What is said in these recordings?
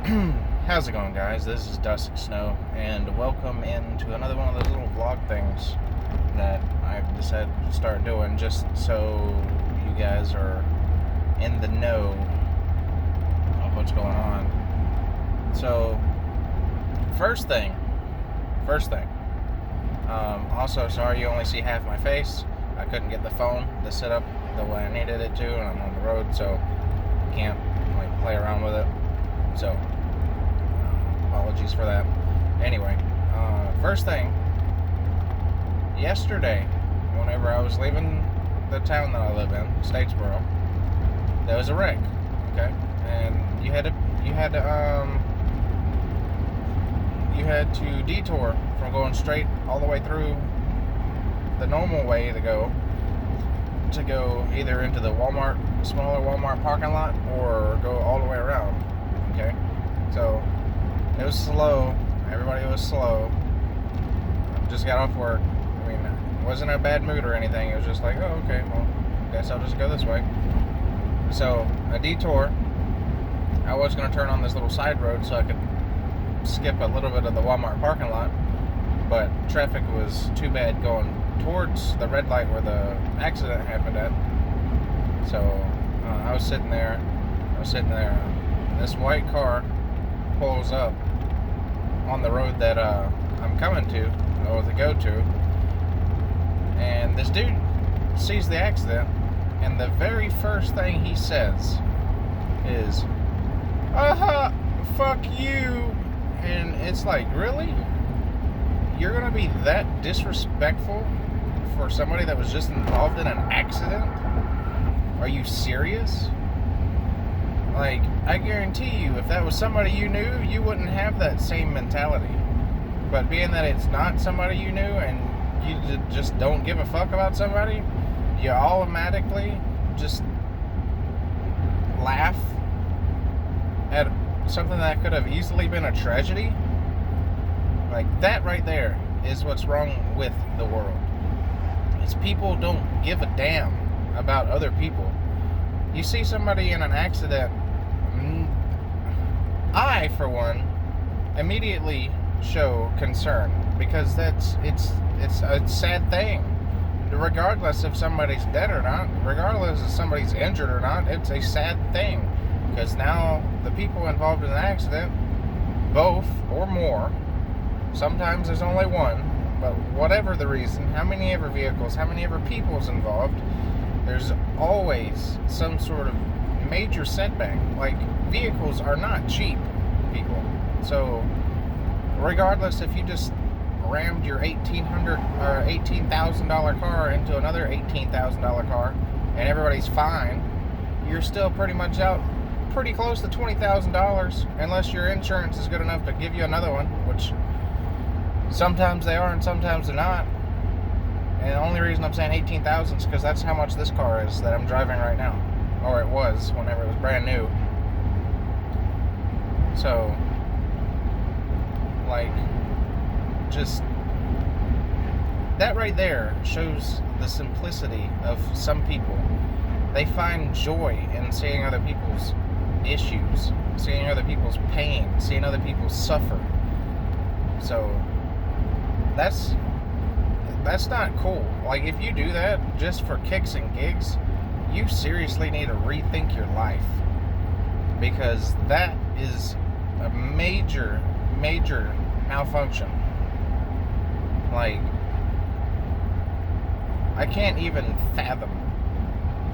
How's it going, guys? This is Dusk Snow, and welcome into another one of those little vlog things that I've decided to start doing just so you guys are in the know of what's going on. So, first thing. Also, sorry you only see half my face. I couldn't get the phone to set up the way I needed it to, and I'm on the road, so I can't play around with it. So, apologies for that. Anyway, first thing, yesterday, whenever I was leaving the town that I live in, Statesboro, there was a wreck. Okay, and you had to detour from going straight all the way through the normal way to go either into the smaller Walmart parking lot, or go all the way around. Okay, so it was slow. Everybody was slow. Just got off work. I mean, it wasn't a bad mood or anything. It was just like, oh, okay, well, guess I'll just go this way. So, a detour. I was going to turn on this little side road so I could skip a little bit of the Walmart parking lot, but traffic was too bad going towards the red light where the accident happened at. So, I was sitting there. This white car pulls up on the road that I'm coming to, or to go to, and this dude sees the accident, and the very first thing he says is, fuck you. And it's like, really? You're gonna be that disrespectful for somebody that was just involved in an accident? Are you serious? Like, I guarantee you, if that was somebody you knew, you wouldn't have that same mentality. But being that it's not somebody you knew, and you just don't give a fuck about somebody, you automatically just laugh at something that could have easily been a tragedy. Like, that right there is what's wrong with the world. Is people don't give a damn about other people. You see somebody in an accident, I, for one, immediately show concern, because it's a sad thing. Regardless if somebody's dead or not, regardless if somebody's injured or not, it's a sad thing. Because now the people involved in the accident, both or more, sometimes there's only one, but whatever the reason, how many ever vehicles, how many ever people's involved, there's always some sort of major setback. Like, vehicles are not cheap, people. So, regardless if you just rammed your $18,000 car into another $18,000 car and everybody's fine, you're still pretty much out pretty close to $20,000, unless your insurance is good enough to give you another one, which sometimes they are and sometimes they're not. And the only reason I'm saying 18,000 is because that's how much this car is that I'm driving right now, or it was whenever it was brand new. So, like, just that right there shows the simplicity of some people. They find joy in seeing other people's issues, seeing other people's pain, seeing other people suffer. So that's not cool. Like, if you do that just for kicks and gigs, you seriously need to rethink your life, because that is a major malfunction. Like, I can't even fathom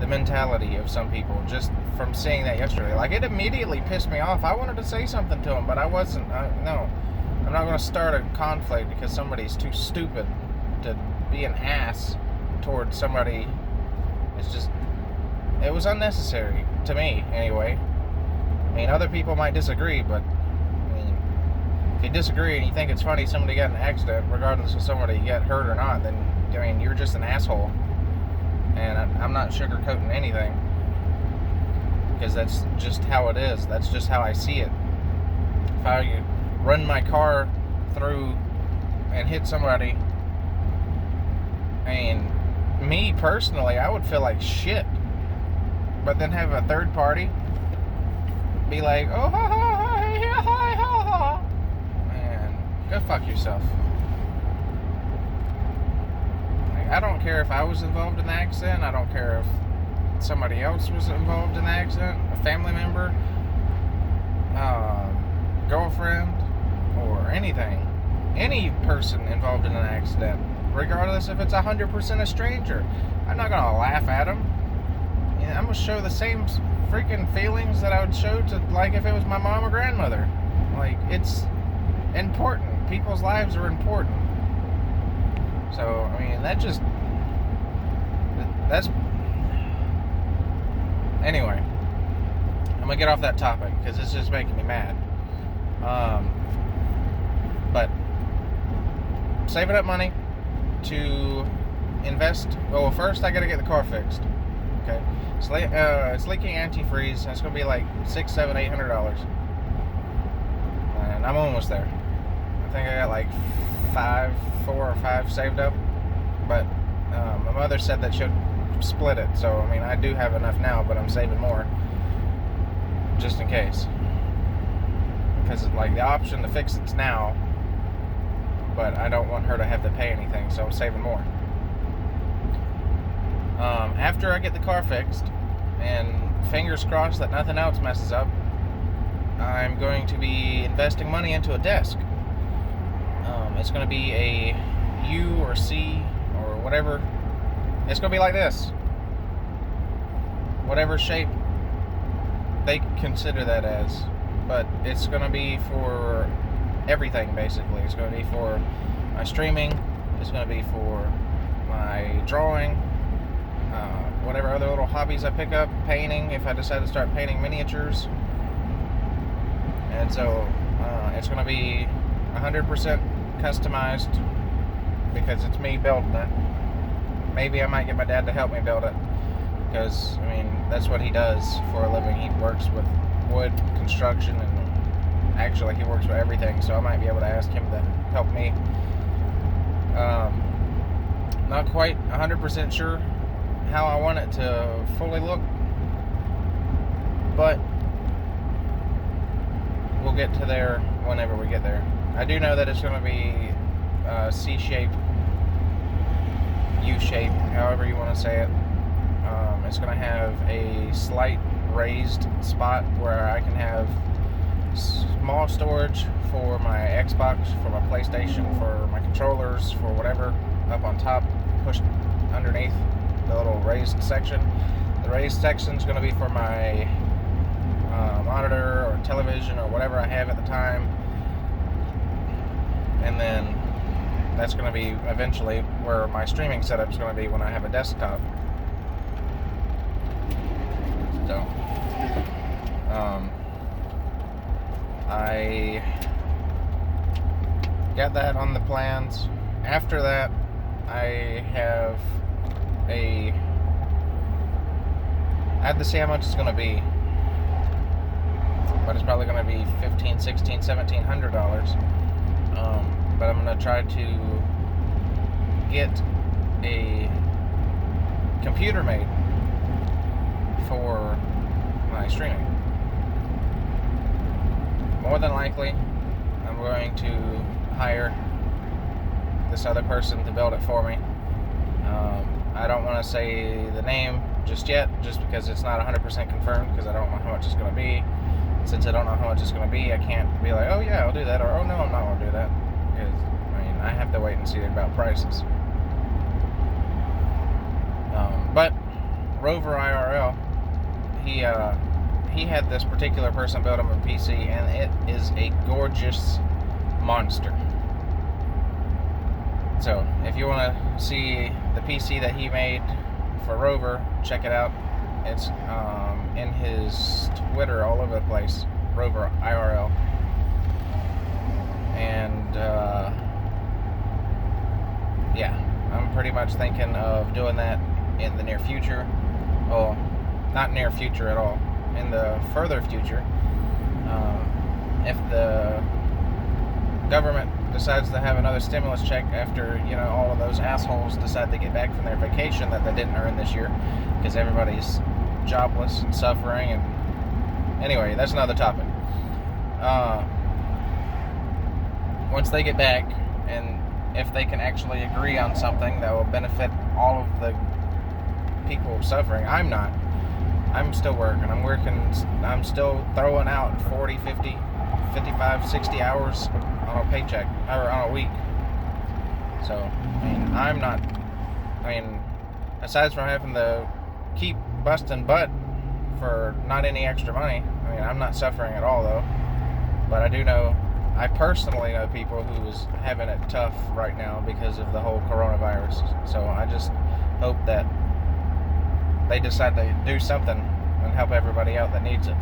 the mentality of some people just from seeing that yesterday. Like, it immediately pissed me off. I wanted to say something to him, but I wasn't. No, I'm not going to start a conflict because somebody's too stupid to be an ass towards somebody. It's just, it was unnecessary to me, anyway. I mean, other people might disagree, but I mean, if you disagree and you think it's funny somebody got in an accident, regardless of somebody get hurt or not, then, I mean, you're just an asshole. And I'm not sugarcoating anything, because that's just how it is. That's just how I see it. If I run my car through and hit somebody, and me personally, I would feel like shit. But then have a third party be like, oh, go fuck yourself. Like, I don't care if I was involved in the accident. I don't care if somebody else was involved in the accident, a family member, girlfriend, or anything. Any person involved in an accident, regardless if it's 100% a stranger, I'm not gonna laugh at them. I'm gonna show the same freaking feelings that I would show to, like, if it was my mom or grandmother. Like, it's important. People's lives are important. So, I mean, that's anyway, I'm gonna get off that topic because it's just making me mad. But saving up money to invest. Well, first I gotta get the car fixed. Okay, it's leaking antifreeze. That's gonna be like $600, $700, $800, and I'm almost there. I think I got like 4 or 5 saved up, but my mother said that she'd split it. So I mean, I do have enough now, but I'm saving more just in case, because like the option to fix it's now, but I don't want her to have to pay anything, so I'm saving more. After I get the car fixed, and fingers crossed that nothing else messes up, I'm going to be investing money into a desk. It's going to be a U or C or whatever. It's going to be like this. Whatever shape they consider that as. But it's going to be for everything, basically. It's going to be for my streaming. It's going to be for my drawing. Whatever other little hobbies I pick up. Painting, if I decide to start painting miniatures. And so it's going to be 100% customized because it's me building it. Maybe I might get my dad to help me build it, because I mean that's what he does for a living. He works with wood construction, and actually he works with everything, so I might be able to ask him to help me. Not quite 100% sure how I want it to fully look, but we'll get to there whenever we get there. I do know that it's going to be C-shape, U-shape, however you want to say it. It's going to have a slight raised spot where I can have small storage for my Xbox, for my PlayStation, for my controllers, for whatever, up on top, pushed underneath the little raised section. The raised section is going to be for my monitor or television or whatever I have at the time. And then that's going to be eventually where my streaming setup is going to be when I have a desktop. So, I got that on the plans. After that, I have to see how much it's going to be, but it's probably going to be $1,500, $1,600, $1,700. But I'm going to try to get a computer made for my streaming. More than likely, I'm going to hire this other person to build it for me. I don't want to say the name just yet, just because it's not 100% confirmed, because I don't know how much it's going to be. Since I don't know how much it's going to be, I can't be like, oh yeah, I'll do that, or oh no, I'm not going to do that. Because, I mean, I have to wait and see about prices. But Rover IRL, he had this particular person build him a PC, and it is a gorgeous monster. So, if you want to see the PC that he made for Rover, check it out. It's in his Twitter all over the place, Rover IRL. And yeah, I'm pretty much thinking of doing that in the near future. Well, not near future at all. In the further future, if the government decides to have another stimulus check after, all of those assholes decide to get back from their vacation that they didn't earn this year, because everybody's jobless and suffering. And anyway, that's another topic. once they get back, and if they can actually agree on something that will benefit all of the people suffering. I'm still working. I'm still throwing out 40, 50, 55, 60 hours on a paycheck, or on a week. So, aside from having to keep busting butt for not any extra money, I'm not suffering at all, though. But I personally know people who's having it tough right now because of the whole coronavirus. So I just hope that they decide to do something and help everybody out that needs it.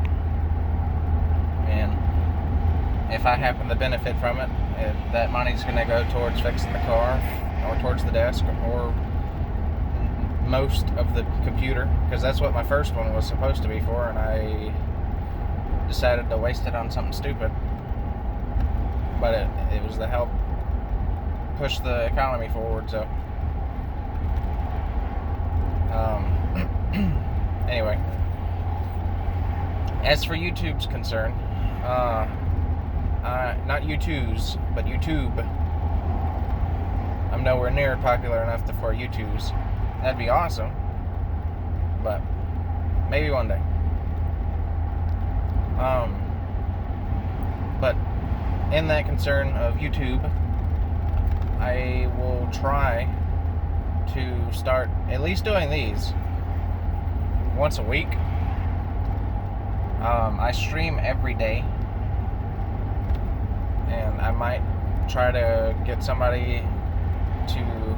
And if I happen to benefit from it, that money's going to go towards fixing the car, or towards the desk, or most of the computer, because that's what my first one was supposed to be for, and I decided to waste it on something stupid. But it was to help push the economy forward. So anyway, as for YouTube's concern, not U2's, but YouTube, I'm nowhere near popular enough for U2's. That'd be awesome, but maybe one day. But in that concern of YouTube, I will try to start at least doing these once a week. I stream every day, and I might try to get somebody to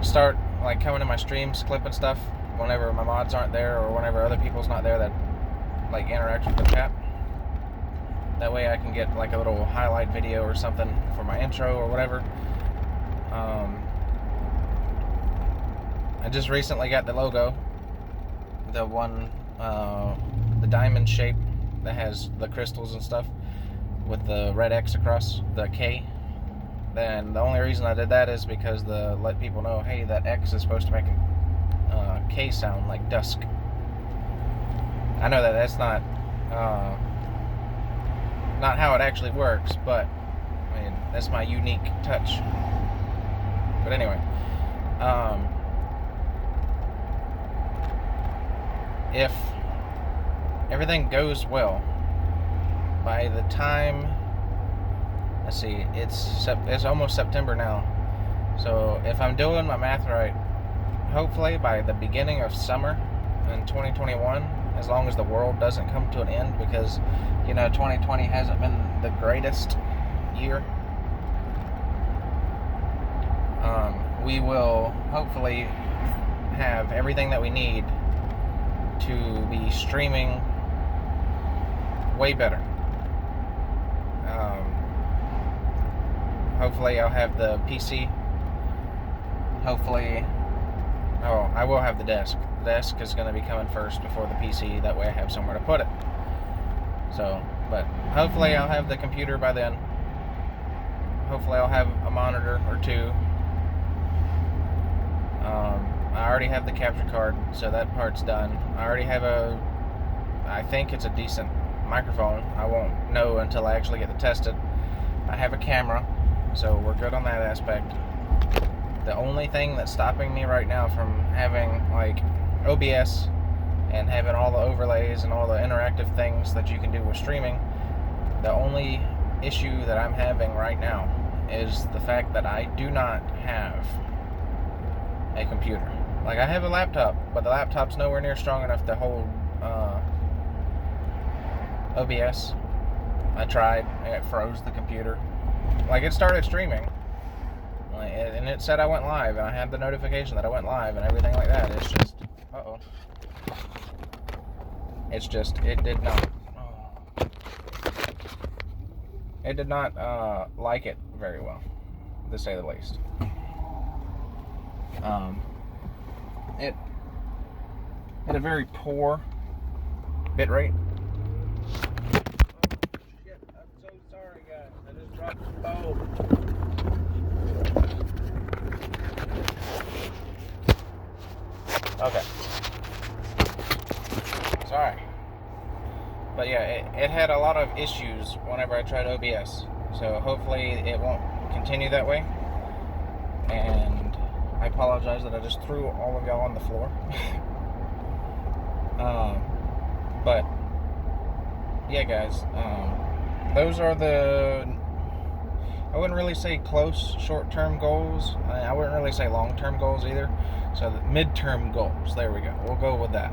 start coming to my streams, clipping stuff whenever my mods aren't there, or whenever other people's not there that interact with the chat. That way I can get a little highlight video or something for my intro or whatever. I just recently got the logo, the one, the diamond shape that has the crystals and stuff with the red X across the K. Then the only reason I did that is because to let people know, hey, that X is supposed to make a K sound like dusk. I know that that's not how it actually works, but that's my unique touch. But anyway, if everything goes well, by the time, let's see, it's almost September now, so if I'm doing my math right, hopefully by the beginning of summer in 2021, as long as the world doesn't come to an end, because 2020 hasn't been the greatest year, we will hopefully have everything that we need to be streaming way better. Hopefully I'll have the PC. I will have the desk. The desk is going to be coming first before the PC. That way I have somewhere to put it. So, but hopefully I'll have the computer by then. Hopefully I'll have a monitor or two. I already have the capture card, so that part's done. I already have I think it's a decent microphone. I won't know until I actually get to test it. I have a camera, so we're good on that aspect. The only thing that's stopping me right now from having OBS and having all the overlays and all the interactive things that you can do with streaming, the only issue that I'm having right now is the fact that I do not have a computer. I have a laptop, but the laptop's nowhere near strong enough to hold OBS. I tried, and it froze the computer. It started streaming, and it said I went live, and I had the notification that I went live and everything like that. It's just, It's just, it did not like it very well, to say the least. It had a very poor bit rate. Oh shit, I'm so sorry guys, I just dropped the phone. Okay. Sorry. But yeah, it had a lot of issues whenever I tried OBS. So hopefully it won't continue that way. And I apologize that I just threw all of y'all on the floor. But yeah, guys, those are the, I wouldn't really say close short-term goals. I wouldn't really say long-term goals either. So the midterm goals, there we go. We'll go with that.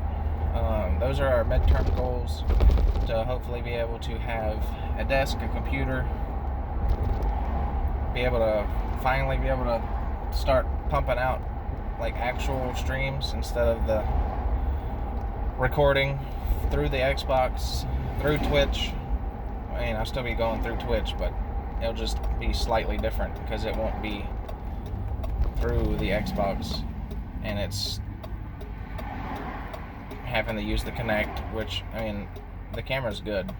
Those are our midterm goals, to hopefully be able to have a desk, a computer, be able to finally be able to start pumping out like actual streams instead of the recording through the Xbox, through Twitch. I mean, I'll still be going through Twitch, but it'll just be slightly different because it won't be through the Xbox, and it's having to use the Kinect, which, I mean, the camera's good.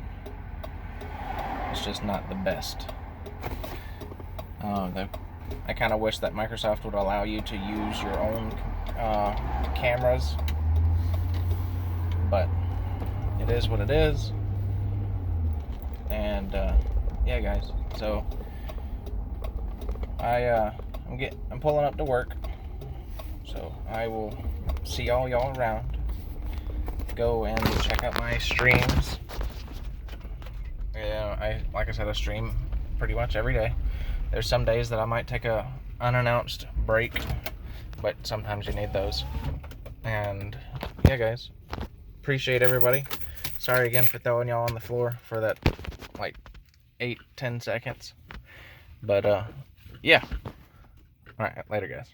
It's just not the best. I kind of wish that Microsoft would allow you to use your own cameras, but it is what it is. And yeah, guys. So I'm pulling up to work. So I will see all y'all around. Go and check out my streams. Yeah, like I said, I stream pretty much every day. There's some days that I might take a unannounced break, but sometimes you need those. And yeah, guys, appreciate everybody. Sorry again for throwing y'all on the floor for that like 8-10 seconds, but yeah. All right, later, guys.